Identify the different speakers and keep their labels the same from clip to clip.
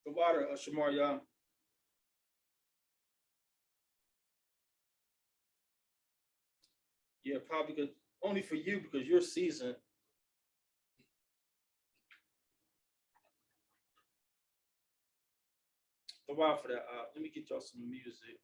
Speaker 1: The water, Shamar, y'all. Yeah, probably good. Only for you because you're seasoned. The water for that. Let me get y'all some music.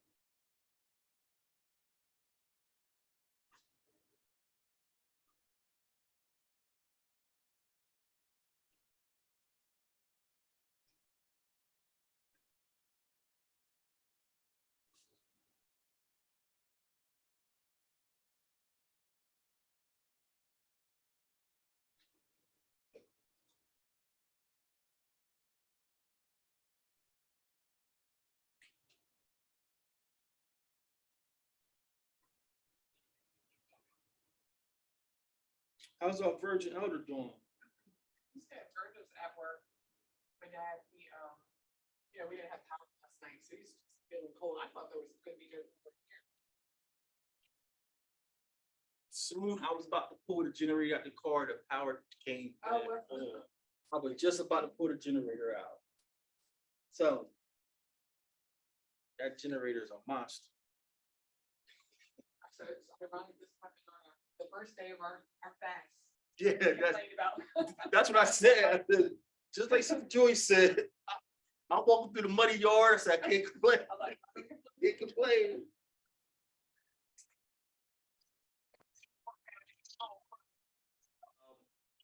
Speaker 1: How's our virgin elder doing?
Speaker 2: He said Virgil's at work. My dad, we didn't have power last night, so he's just feeling cold. I thought there was going to be good over here.
Speaker 1: Soon I was about to pull the generator out the car, the power came.
Speaker 2: Oh,
Speaker 1: I was just about to pull the generator out. So that generator is a monster.
Speaker 2: So it's ironic this happened on the first day of our fast.
Speaker 1: Yeah, that's what I said. Just like Sister Joyce said, I'm walking through the muddy yards. I can't complain. Can't complain.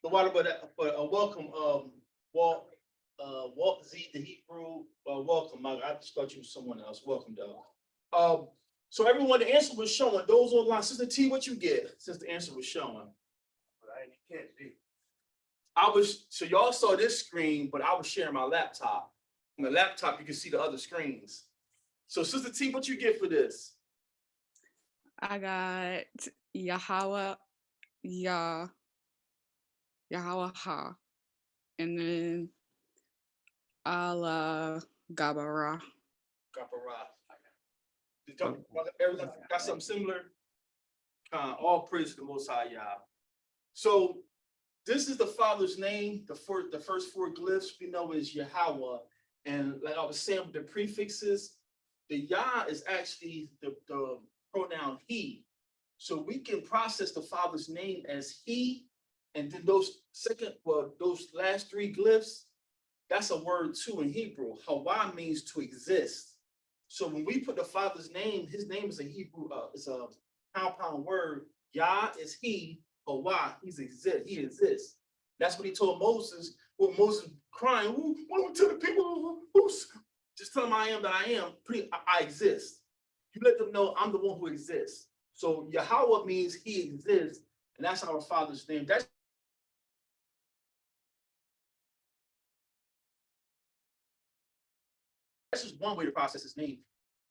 Speaker 1: The water, but welcome, Walt Z, the Hebrew. Welcome. I just thought you was someone else. Welcome, though. So everyone, the answer was showing. Those online, Sister T, what you get? Since the answer was showing. So y'all saw this screen, but I was sharing my laptop. On the laptop, you can see the other screens. So Sister T, what you get for this?
Speaker 3: I got Yahweh, Yahweh Ha, and then Allah Gabara.
Speaker 1: Everyone got something similar? All praise to the Most High Yah. So this is the Father's name. The first four glyphs we know is Yahweh. And like I was saying with the prefixes, the Yah is actually the pronoun he. So we can process the Father's name as he, and then those last three glyphs, that's a word too in Hebrew. Hawa means to exist. So when we put the Father's name, his name is a Hebrew, it's a compound word. Yah is he, Hawa, he exists. That's what he told Moses, when Moses crying, what do we tell the people? Just tell them I am that I am, I exist. You let them know I'm the one who exists. So Yahweh means he exists, and that's our Father's name. That's just one way to process his name.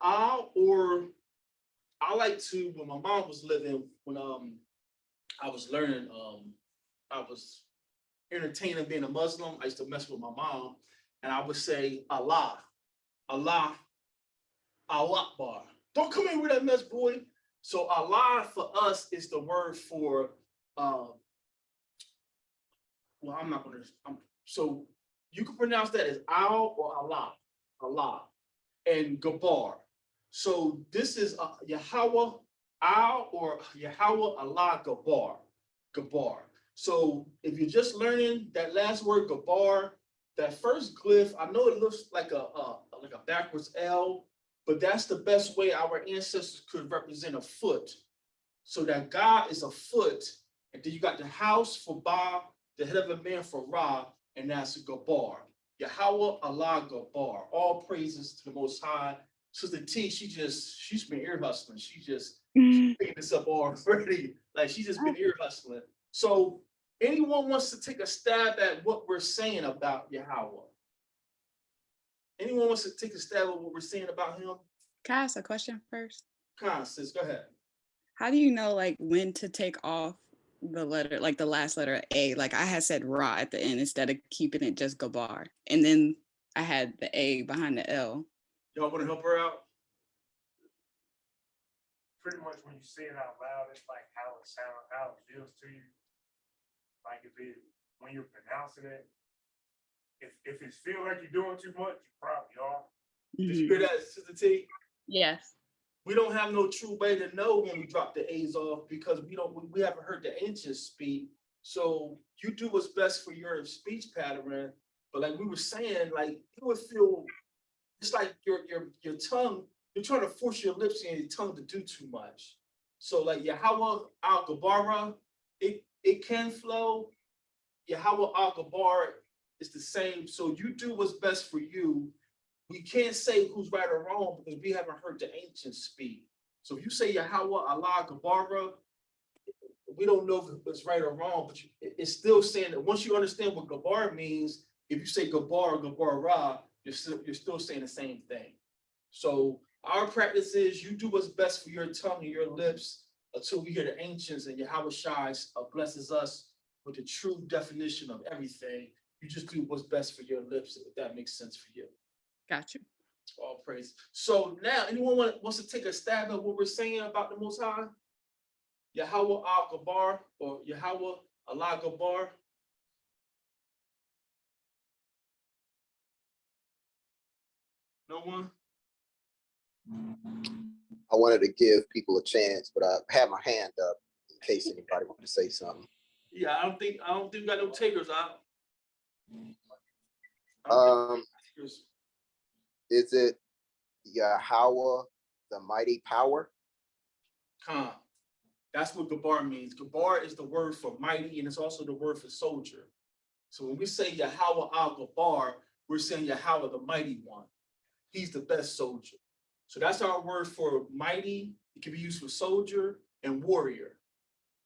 Speaker 1: I like to, when my mom was living, when I was learning, I was entertaining being a Muslim. I used to mess with my mom, and I would say Allah, Allah, Allah Akbar. Don't come in with that mess, boy. So Allah for us is the word for well, I'm not gonna. So you can pronounce that as Al or Allah, Allah, and Gabar. So this is Yahweh Al or Yahweh Allah Gabar, Gabar. So if you're just learning that last word Gabar, that first glyph, I know it looks like a backwards L, but that's the best way our ancestors could represent a foot. So that God is a foot, and then you got the house for Ba, the head of a man for Ra, and that's Gabar. Yahweh Allah Gabar. All praises to the Most High. Sister T, she's been ear hustling. She's picking this up already. Like she's just been ear hustling. So anyone wants to take a stab at what we're saying about Yahweh? Anyone wants to take a stab at what we're saying about him?
Speaker 3: Can I ask a question first?
Speaker 1: Sis, go ahead.
Speaker 3: How do you know like when to take off the letter, like the last letter A? Like I had said Ra at the end instead of keeping it just Gabar. And then I had the A behind the L.
Speaker 1: Y'all want to help her out?
Speaker 4: Pretty much when you say it out loud, it's like how it sounds, how it feels to you. Like when you're pronouncing it, if it feel like you're doing too much, you probably are.
Speaker 1: Did you hear that, Sister T?
Speaker 3: Yes.
Speaker 1: We don't have no true way to know when we drop the A's off because we haven't heard the ancients speak. So you do what's best for your speech pattern. But like we were saying, like you would feel it's like your tongue, you're trying to force your lips and your tongue to do too much. So like Yahweh al-Gabara, it can flow. Yahweh al-Gabar is the same. So you do what's best for you. We can't say who's right or wrong because we haven't heard the ancients speak. So if you say Yahweh Allah Gabara, we don't know if it's right or wrong, but it's still saying that once you understand what Gabar means, if you say Gabar or Gabara, you're still saying the same thing. So our practice is you do what's best for your tongue and your lips until we hear the ancients and Yahweh Shai blesses us with the true definition of everything. You just do what's best for your lips, if that makes sense for you.
Speaker 3: Got you.
Speaker 1: All praise. So now, anyone wants to take a stab at what we're saying about the Most High? Yahweh al-Gabar or Yahweh Allah Gabar? No one?
Speaker 5: I wanted to give people a chance, but I had my hand up in case anybody wanted to say something.
Speaker 1: Yeah, I don't think we got no takers out.
Speaker 5: Is it Yahweh, the mighty power?
Speaker 1: That's what Gabar means. Gabar is the word for mighty, and it's also the word for soldier. So when we say Yahweh al-Gabar, we're saying Yahweh, the mighty one. He's the best soldier. So that's our word for mighty. It can be used for soldier and warrior.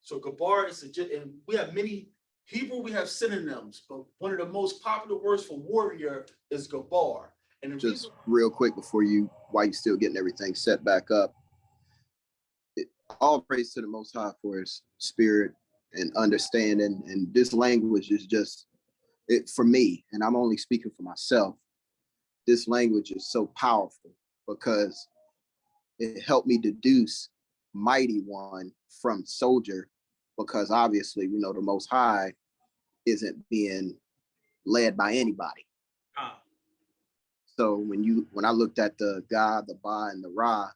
Speaker 1: So Gabar is and we have many Hebrew, we have synonyms, but one of the most popular words for warrior is Gabar. And
Speaker 5: just real quick before while you're still getting everything set back up, all praise to the Most High for his spirit and understanding. And this language is just it for me, and I'm only speaking for myself. This language is so powerful because it helped me deduce mighty one from soldier, because obviously we know the Most High isn't being led by anybody. So when I looked at the God, the Ba, and the Ra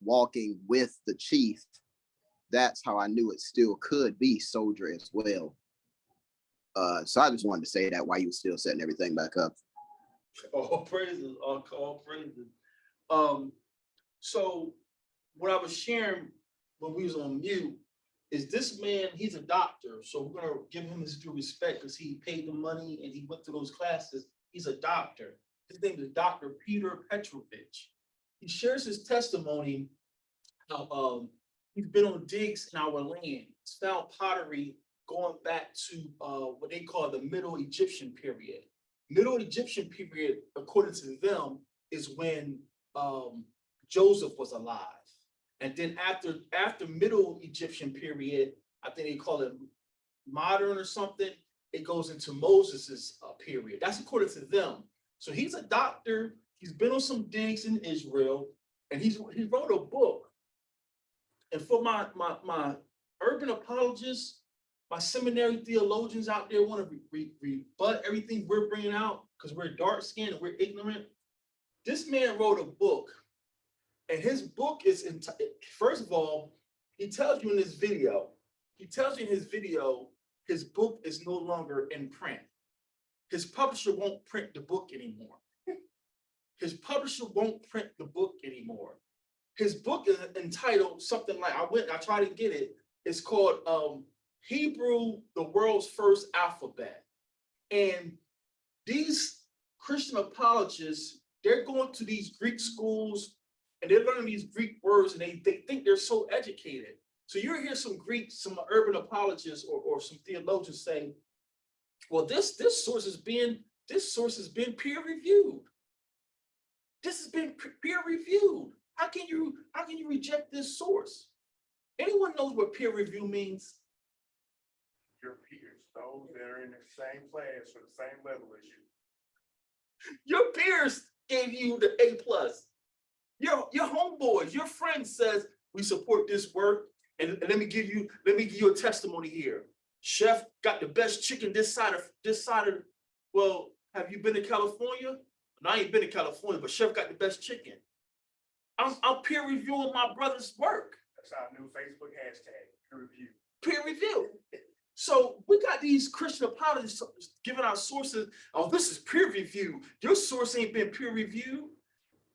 Speaker 5: walking with the chief, that's how I knew it still could be soldier as well. So I just wanted to say that while you were still setting everything back up.
Speaker 1: All praises, all praises. So what I was sharing when we was on mute is this man, he's a doctor. So we're gonna give him his due respect because he paid the money and he went to those classes. He's a doctor. His name is Dr. Peter Petrovich. He shares his testimony how he's been on digs in our land. He's found pottery going back to what they call the Middle Egyptian period. Middle Egyptian period, according to them, is when Joseph was alive. And then after Middle Egyptian period, I think they call it modern or something, it goes into Moses's period. That's according to them. So he's a doctor. He's been on some digs in Israel, and he wrote a book. And for my urban apologists, my seminary theologians out there want to rebut everything we're bringing out because we're dark-skinned and we're ignorant. This man wrote a book, and his book is, first of all, he tells you in his video, his book is no longer in print. His publisher won't print the book anymore. His book is entitled something like, I tried to get it. It's called Hebrew, the World's First Alphabet. And these Christian apologists, they're going to these Greek schools and they're learning these Greek words and they think they're so educated. So you hear some urban apologists or some theologians say, well, this source has been peer reviewed. This has been peer reviewed. How can you reject this source? Anyone knows what peer review means?
Speaker 4: Your peers, those that are in the same class or the same level as you.
Speaker 1: Your peers gave you the A+. Your homeboys, your friends says we support this work. And let me give you a testimony here. Chef got the best chicken this side of Well, have you been to California? No, I ain't been to California, but Chef got the best chicken. I'm peer reviewing my brother's work.
Speaker 4: That's our new Facebook hashtag, peer review.
Speaker 1: Peer review. So we got these Christian apologists giving our sources. Oh, this is peer review. Your source ain't been peer reviewed.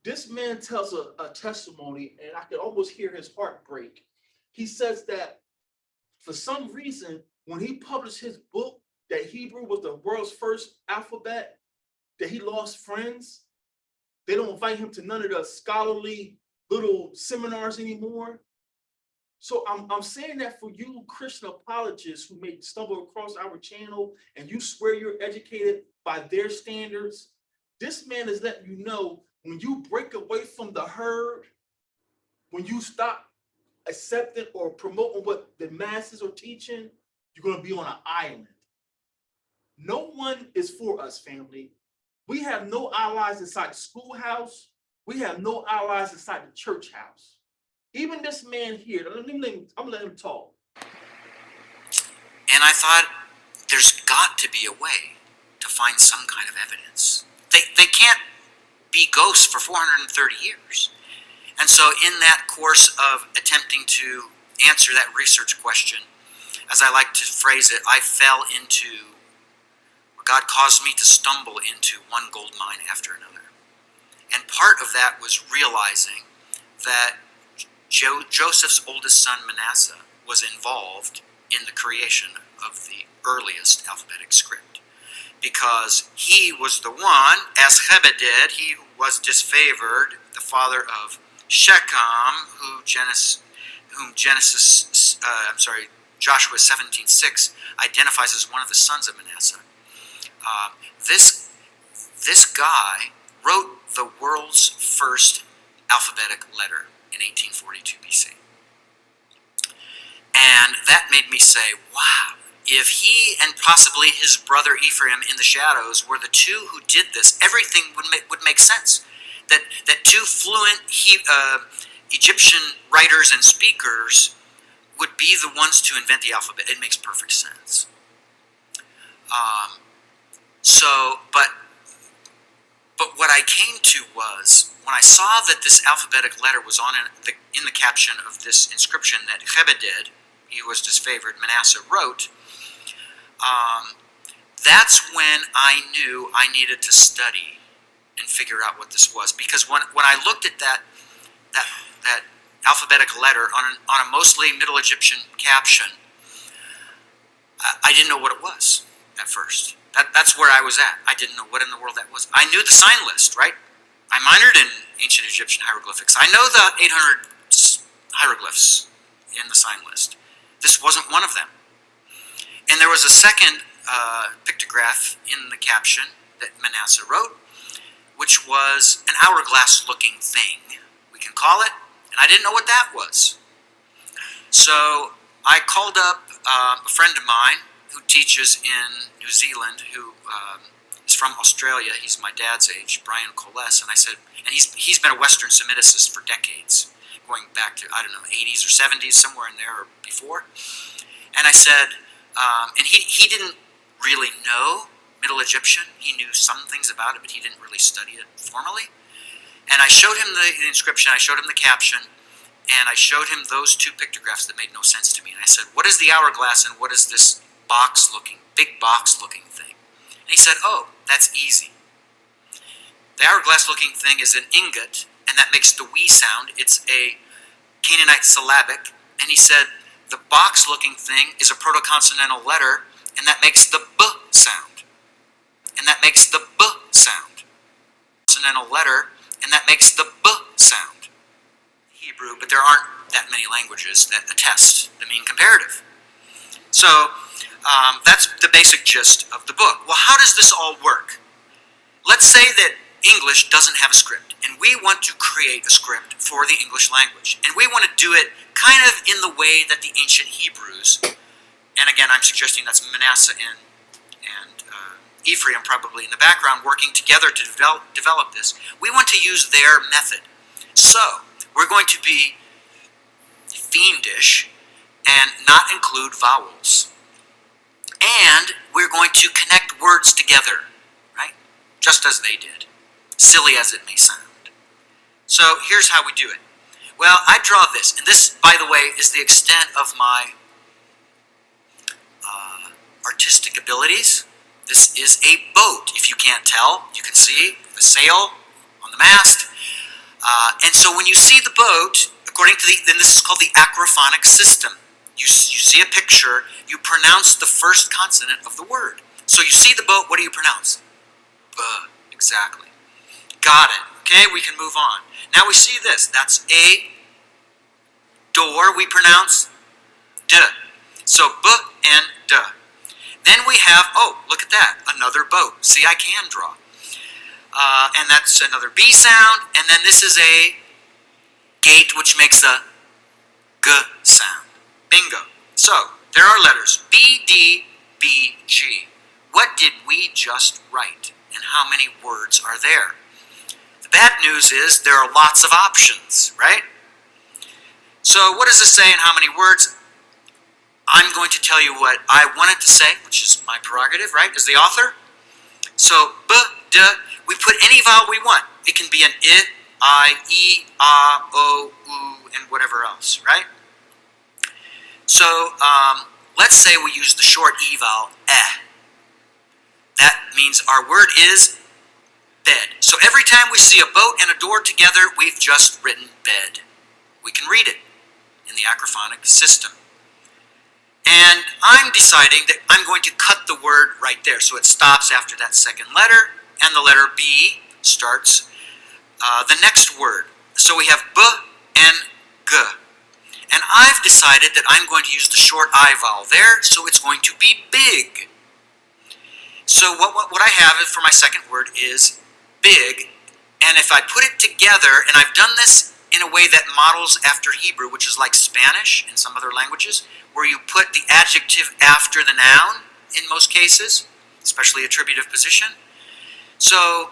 Speaker 1: This man tells a testimony, and I could almost hear his heart break. He says that for some reason, when he published his book, that Hebrew was the world's first alphabet, that he lost friends. They don't invite him to none of the scholarly little seminars anymore. So I'm saying that for you Christian apologists who may stumble across our channel and you swear you're educated by their standards, this man is letting you know when you break away from the herd, when you stop accepting or promoting what the masses are teaching, you're going to be on an island. No one is for us, family. We have no allies inside the schoolhouse. We have no allies inside the church house. Even this man here, I'm gonna let him talk.
Speaker 6: And I thought, there's got to be a way to find some kind of evidence. They can't be ghosts for 430 years. And so in that course of attempting to answer that research question, as I like to phrase it, I fell into, God caused me to stumble into one gold mine after another. And part of that was realizing that Joseph's oldest son, Manasseh, was involved in the creation of the earliest alphabetic script. Because he was the one, as Zebedee, he was disfavored, the father of Shechem, Joshua 17:6 identifies as one of the sons of Manasseh. This guy wrote the world's first alphabetic letter in 1842 BC. And that made me say, wow, if he and possibly his brother Ephraim in the shadows were the two who did this, everything would make sense. That two fluent Egyptian writers and speakers would be the ones to invent the alphabet. It makes perfect sense. But what I came to was, when I saw that this alphabetic letter was on in the caption of this inscription that Zebedee, he was disfavored, Manasseh, wrote, that's when I knew I needed to study and figure out what this was. Because when I looked at that alphabetic letter on a mostly Middle Egyptian caption, I didn't know what it was at first. That's where I was at. I didn't know what in the world that was. I knew the sign list, right? I minored in ancient Egyptian hieroglyphics. I know the 800 hieroglyphs in the sign list. This wasn't one of them. And there was a second pictograph in the caption that Manasseh wrote, which was an hourglass-looking thing, we can call it, and I didn't know what that was. So I called up a friend of mine who teaches in New Zealand, who is from Australia. He's my dad's age, Brian Coles, and I said, and he's been a Western Semiticist for decades, going back to, I don't know, 80s or 70s, somewhere in there or before. And I said, and he didn't really know Middle Egyptian. He knew some things about it, but he didn't really study it formally. And I showed him the inscription, I showed him the caption, and I showed him those two pictographs that made no sense to me. And I said, what is the hourglass and what is this big box-looking thing? And he said, oh, that's easy. The hourglass-looking thing is an ingot, and that makes the we sound. It's a Canaanite syllabic. And he said, the box-looking thing is a proto-consonantal letter, and that makes the b sound. And that makes the b sound. Consonantal letter, and that makes the b sound. Hebrew, but there aren't that many languages that attest the mean comparative. So that's the basic gist of the book. Well, how does this all work? Let's say that English doesn't have a script, and we want to create a script for the English language. And we want to do it kind of in the way that the ancient Hebrews, and again, I'm suggesting that's Manasseh and Ephraim probably in the background, working together to develop this. We want to use their method. So we're going to be fiendish and not include vowels. And we're going to connect words together just as they did, silly as it may sound. So here's how we do it. Well, I draw this, and this, by the way, is the extent of my artistic abilities. This is a boat. If you can't tell, you can see the sail on the mast. And so when you see the boat, according to then this is called the acrophonic system. You see a picture, you pronounce the first consonant of the word. So you see the boat, what do you pronounce? Buh, exactly. Got it. Okay, we can move on. Now we see this. That's a door, we pronounce D. So buh and duh. Then we have, oh, look at that, another boat. See, I can draw. And that's another B sound. And then this is a gate, which makes a G sound. Bingo. So, there are letters B, D, B, G. What did we just write? And how many words are there? The bad news is there are lots of options, right? So, what does this say and how many words? I'm going to tell you what I wanted to say, which is my prerogative, right, as the author. So, B, D, we put any vowel we want. It can be an I, E, O, U, and whatever else, right? So, let's say we use the short E vowel, eh. That means our word is bed. So every time we see a boat and a door together, we've just written bed. We can read it in the acrophonic system. And I'm deciding that I'm going to cut the word right there. So it stops after that second letter, and the letter B starts the next word. So we have B and G. And I've decided that I'm going to use the short I vowel there, so it's going to be big. So what I have for my second word is big, and if I put it together, and I've done this in a way that models after Hebrew, which is like Spanish and some other languages, where you put the adjective after the noun in most cases, especially attributive position. So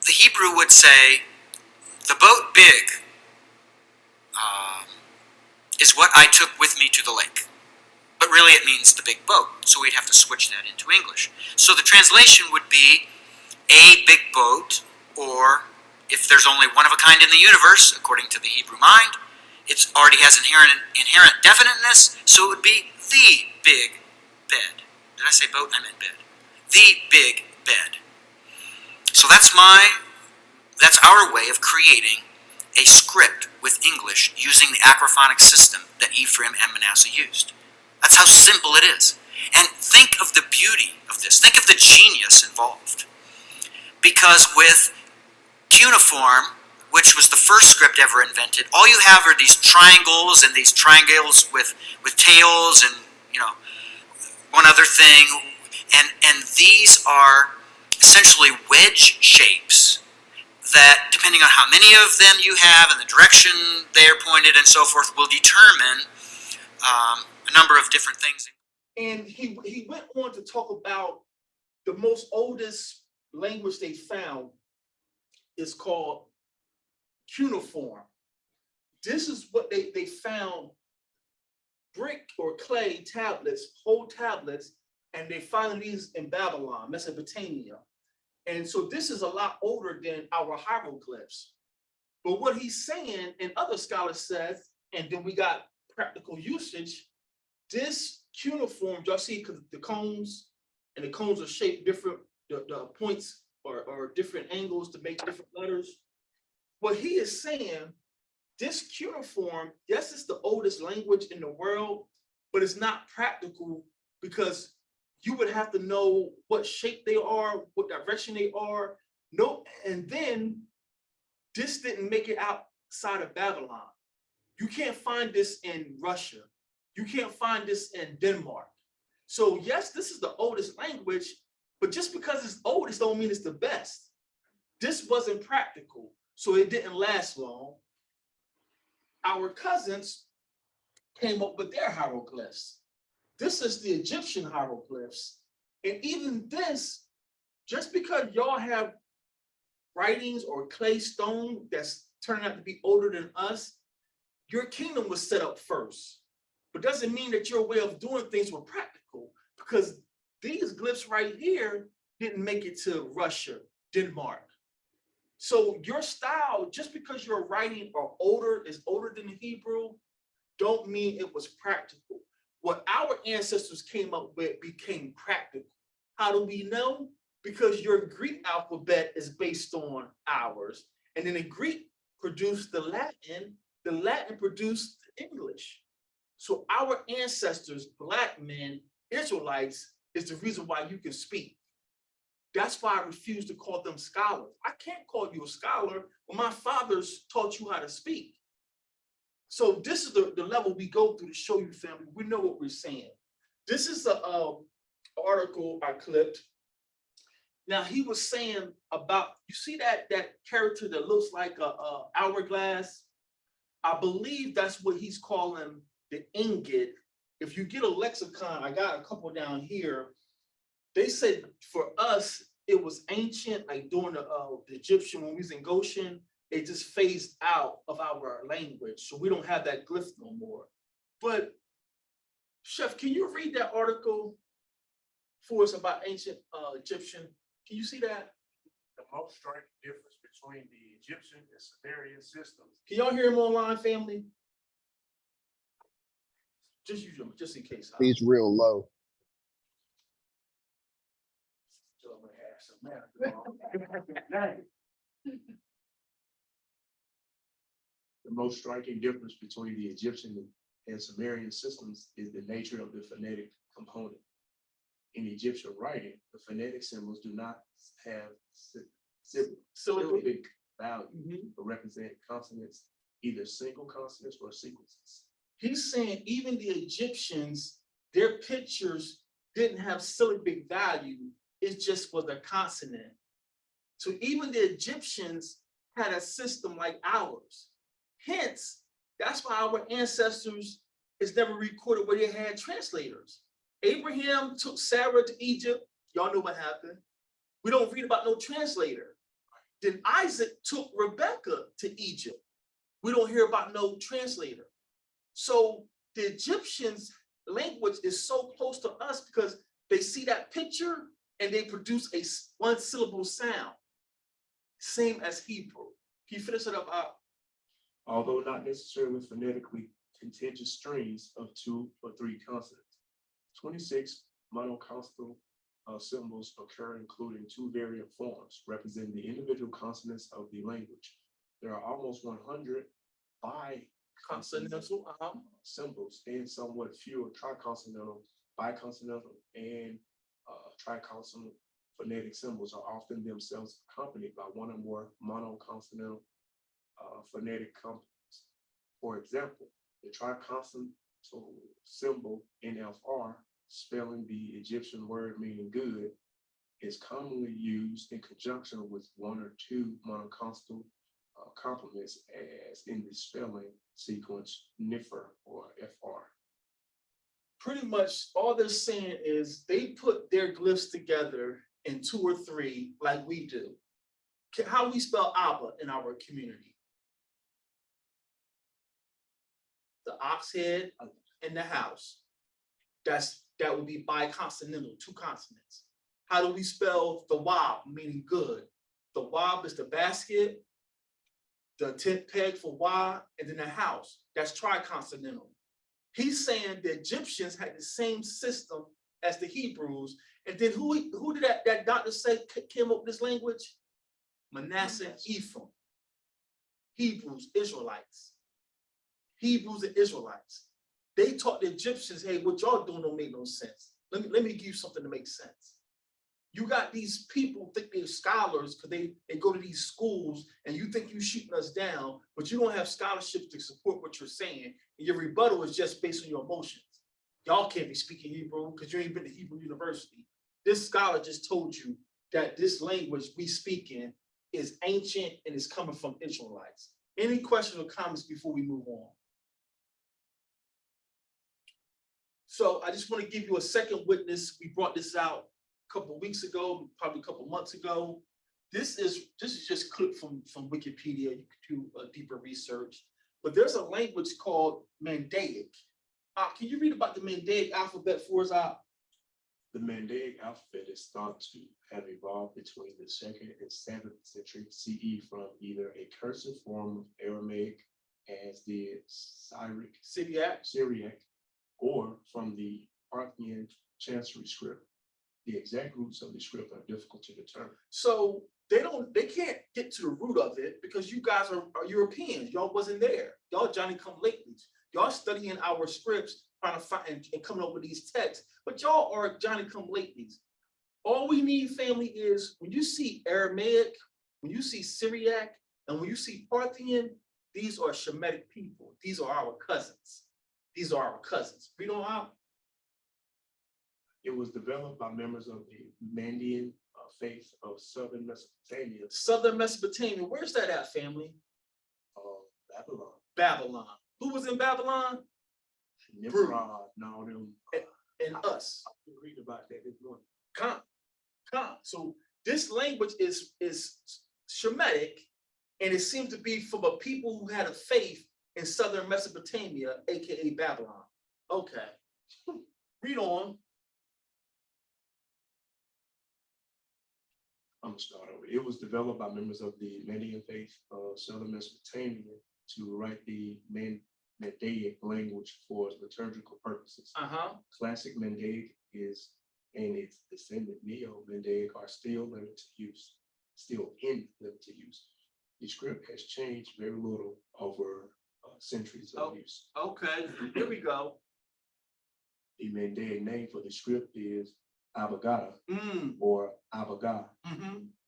Speaker 6: the Hebrew would say, the boat big is what I took with me to the lake. But really it means the big boat, so we'd have to switch that into English. So the translation would be a big boat, or if there's only one of a kind in the universe, according to the Hebrew mind, it already has inherent definiteness, so it would be the big bed. Did I say boat? I meant bed. The big bed. So that's our way of creating a script with English using the acrophonic system that Ephraim and Manasseh used. That's how simple it is. And think of the beauty of this. Think of the genius involved. Because with cuneiform, which was the first script ever invented, all you have are these triangles and these triangles with tails and, one other thing. And these are essentially wedge shapes that, depending on how many of them you have and the direction they're pointed and so forth, will determine a number of different things.
Speaker 1: And he went on to talk about the most oldest language they found is called cuneiform. This is what they found, brick or clay tablets, whole tablets, and they found these in Babylon, Mesopotamia. And so this is a lot older than our hieroglyphs. But what he's saying, and other scholars said, and then we got practical usage, this cuneiform, y'all see the cones, and the cones are shaped different, the points are different angles to make different letters. What he is saying, this cuneiform, yes, it's the oldest language in the world, but it's not practical because you would have to know what shape they are, what direction they are. No, and then this didn't make it outside of Babylon. You can't find this in Russia. You can't find this in Denmark. So yes, this is the oldest language, but just because it's oldest don't mean it's the best. This wasn't practical, so it didn't last long. Our cousins came up with their hieroglyphs. This is the Egyptian hieroglyphs. And even this, just because y'all have writings or clay stone that's turning out to be older than us, your kingdom was set up first. But doesn't mean that your way of doing things were practical, because these glyphs right here didn't make it to Russia, Denmark. So your style, just because your writing is older than the Hebrew, don't mean it was practical. What our ancestors came up with became practical. How do we know? Because your Greek alphabet is based on ours. And then the Greek produced the Latin produced English. So our ancestors, Black men, Israelites, is the reason why you can speak. That's why I refuse to call them scholars. I can't call you a scholar when my fathers taught you how to speak. So this is the level we go through to show you, family, we know what we're saying. This is the article I clipped. Now he was saying about, you see that character that looks like a hourglass? I believe that's what he's calling the ingot. If you get a lexicon, I got a couple down here. They said for us, it was ancient, like during the Egyptian, when we was in Goshen, it just phased out of our language. So we don't have that glyph no more. But Chef, can you read that article for us about ancient Egyptian? Can you see that?
Speaker 4: The most striking difference between the Egyptian and Sumerian systems.
Speaker 1: Can y'all hear him online, family? Just use them, just in case.
Speaker 5: He's real low.
Speaker 4: The most striking difference between the Egyptian and Sumerian systems is the nature of the phonetic component. In Egyptian writing, the phonetic symbols do not have syllabic value, but represent consonants, either single consonants or sequences.
Speaker 1: He's saying even the Egyptians, their pictures didn't have syllabic value. It just was a consonant. So even the Egyptians had a system like ours. Hence, that's why our ancestors is never recorded where they had translators. Abraham took Sarah to Egypt. Y'all know what happened. We don't read about no translator. Then Isaac took Rebecca to Egypt. We don't hear about no translator. So the Egyptians' language is so close to us because they see that picture and they produce a one syllable sound, same as Hebrew. Can you finish it up?
Speaker 4: Although not necessarily phonetically contiguous strings of 2 or 3 consonants, 26 monoconsonant symbols occur, including 2 variant forms representing the individual consonants of the language. There are almost 100 biconsonantal symbols and somewhat fewer triconsonantal, biconsonantal, and triconsonant phonetic symbols are often themselves accompanied by one or more monoconsonantal phonetic components. For example, the triconsonantal symbol NFR, spelling the Egyptian word meaning good, is commonly used in conjunction with 1 or 2 monoconsonant complements, as in the spelling sequence NIFR or FR.
Speaker 1: Pretty much all they're saying is they put their glyphs together in 2 or 3 like we do. How we spell Abba in our community? The ox head and the house. That would be biconsonantal, 2 consonants. How do we spell the Wab, meaning good? The Wab is the basket, the tent peg for Y, and then the house. That's triconsonantal. He's saying the Egyptians had the same system as the Hebrews. And then who did that doctor say came up with this language? Manasseh and Ephraim. Hebrews, Israelites. Hebrews and Israelites. They taught the Egyptians, hey, what y'all doing don't make no sense. Let me give you something to make sense. You got these people think they're scholars because they go to these schools and you think you shooting us down, but you don't have scholarships to support what you're saying. And your rebuttal is just based on your emotions. Y'all can't be speaking Hebrew because you ain't been to Hebrew University. This scholar just told you that this language we speak in is ancient and is coming from Israelites. Any questions or comments before we move on? So I just want to give you a second witness. We brought this out a couple of weeks ago, probably a couple of months ago. This is just clipped from Wikipedia. You could do a deeper research. But there's a language called Mandaic. Can you read about the Mandaic alphabet for us,
Speaker 4: The Mandaic alphabet is thought to have evolved between the 2nd and 7th century CE from either a cursive form of Aramaic, as did Syriac, or from the Parthian chancery script. The exact roots of the script are difficult to determine.
Speaker 1: So they can't get to the root of it because you guys are Europeans. Y'all wasn't there. Y'all Johnny come latelys. Y'all studying our scripts, trying to find and coming up with these texts, but y'all are Johnny come latelys. All we need, family, is when you see Aramaic, when you see Syriac, and when you see Parthian, these are Shemitic people. These are our cousins. These are our cousins. Read on out.
Speaker 4: It was developed by members of the Mandean faith of southern Mesopotamia.
Speaker 1: Southern Mesopotamia. Where's that at, family?
Speaker 4: Babylon.
Speaker 1: Babylon. Who was in Babylon?
Speaker 4: Nimrod, no, them.
Speaker 1: And us.
Speaker 4: I read about that this morning.
Speaker 1: Come. So this language is Shemitic, and it seems to be from a people who had a faith in southern Mesopotamia, aka Babylon. Okay. Read on.
Speaker 4: I'm gonna start over. It was developed by members of the Mandean faith of southern Mesopotamia to write the Mandaic language for liturgical purposes. Classic Mandaic is, and its descendant Neo-Mandaic are still in limited use. The script has changed very little over centuries of use.
Speaker 1: Okay, here we go.
Speaker 4: The Mandaic name for the script is Abagada or Abaga,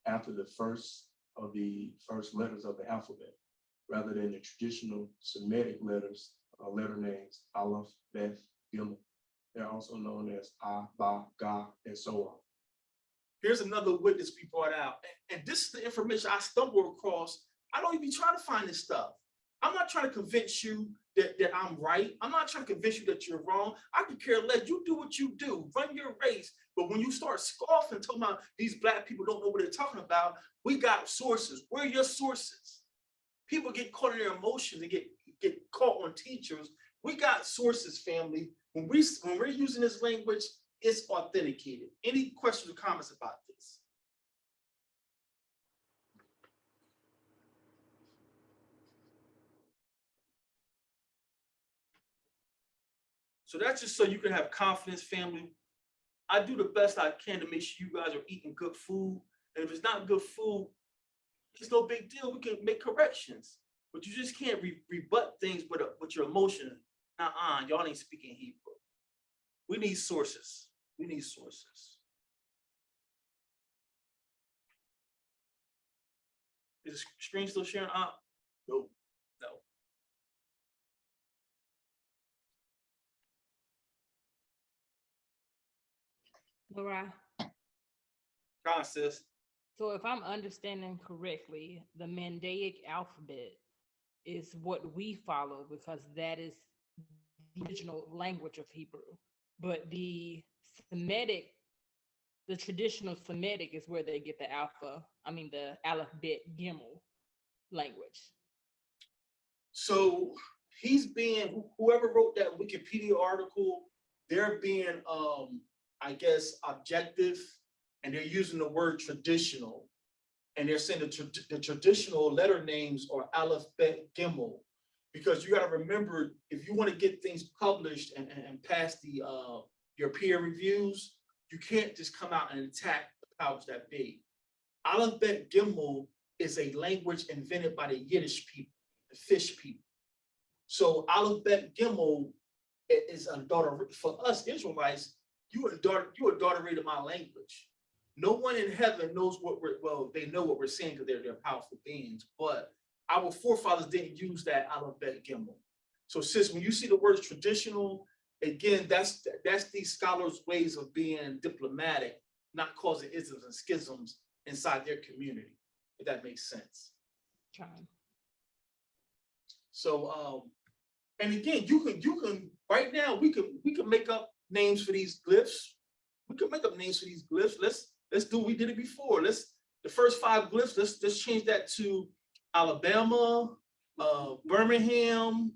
Speaker 4: after the first letters of the alphabet, rather than the traditional Semitic letter names Aleph, Beth, Gimel. They're also known as A, Ba, Ga, and so on.
Speaker 1: Here's another witness we brought out, and this is the information I stumbled across. I don't even try to find this stuff. I'm not trying to convince you that I'm right. I'm not trying to convince you that you're wrong. I could care less. You do what you do, run your race. But when you start scoffing, talking about these Black people don't know what they're talking about, we got sources. Where are your sources? People get caught in their emotions and get caught on teachers. We got sources, family. When we're using this language, it's authenticated. Any questions or comments about this? So that's just so you can have confidence, family. I do the best I can to make sure you guys are eating good food. And if it's not good food, it's no big deal. We can make corrections. But you just can't rebut things with your emotion. Y'all ain't speaking Hebrew. We need sources. We need sources. Is the screen still sharing up? No.
Speaker 7: Laura,
Speaker 1: Go on, sis.
Speaker 7: so if I'm understanding correctly, the Mandaic alphabet is what we follow because that is the original language of Hebrew. But the traditional Semitic is where they get the the alphabet Gimel language.
Speaker 1: So whoever wrote that Wikipedia article, they're being I guess objective, and they're using the word traditional, and they're saying the traditional letter names are Aleph, Bet, Gimel, because you got to remember, if you want to get things published and pass your peer reviews, you can't just come out and attack the powers that be. Aleph, Bet, Gimel is a language invented by the Yiddish people, the fish people. So Aleph, Bet, Gimel is a daughter for us Israelites. You adulterated my language. No one in heaven knows they know what we're saying because they're powerful beings, but our forefathers didn't use that Aleph, Bet, Gimel. So sis, when you see the words traditional, again, that's these scholars' ways of being diplomatic, not causing isms and schisms inside their community, if that makes sense.
Speaker 7: Trying.
Speaker 1: So and again, you can right now we can make up names for these glyphs. We can make up names for these glyphs. Let's do we did it before. The first 5 glyphs, let's change that to Alabama, Birmingham,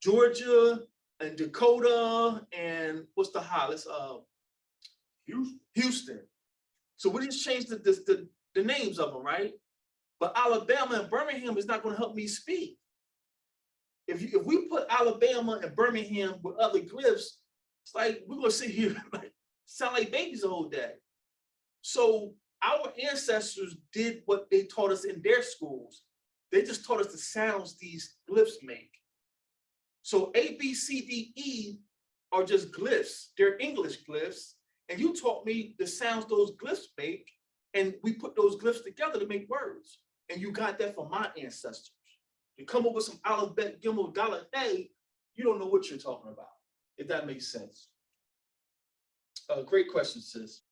Speaker 1: Georgia, and Dakota, and what's the highest? Houston. So we just changed the names of them, right? But Alabama and Birmingham is not going to help me speak. If we put Alabama and Birmingham with other glyphs, it's like we're going to sit here like sound like babies the whole day. So our ancestors did what they taught us in their schools. They just taught us the sounds these glyphs make. So A, B, C, D, E are just glyphs. They're English glyphs. And you taught me the sounds those glyphs make, and we put those glyphs together to make words. And you got that from my ancestors. You come up with some Aleph, Bet, Gimel, Dalet, Hey, you don't know what you're talking about, if that makes sense. Great question, sis.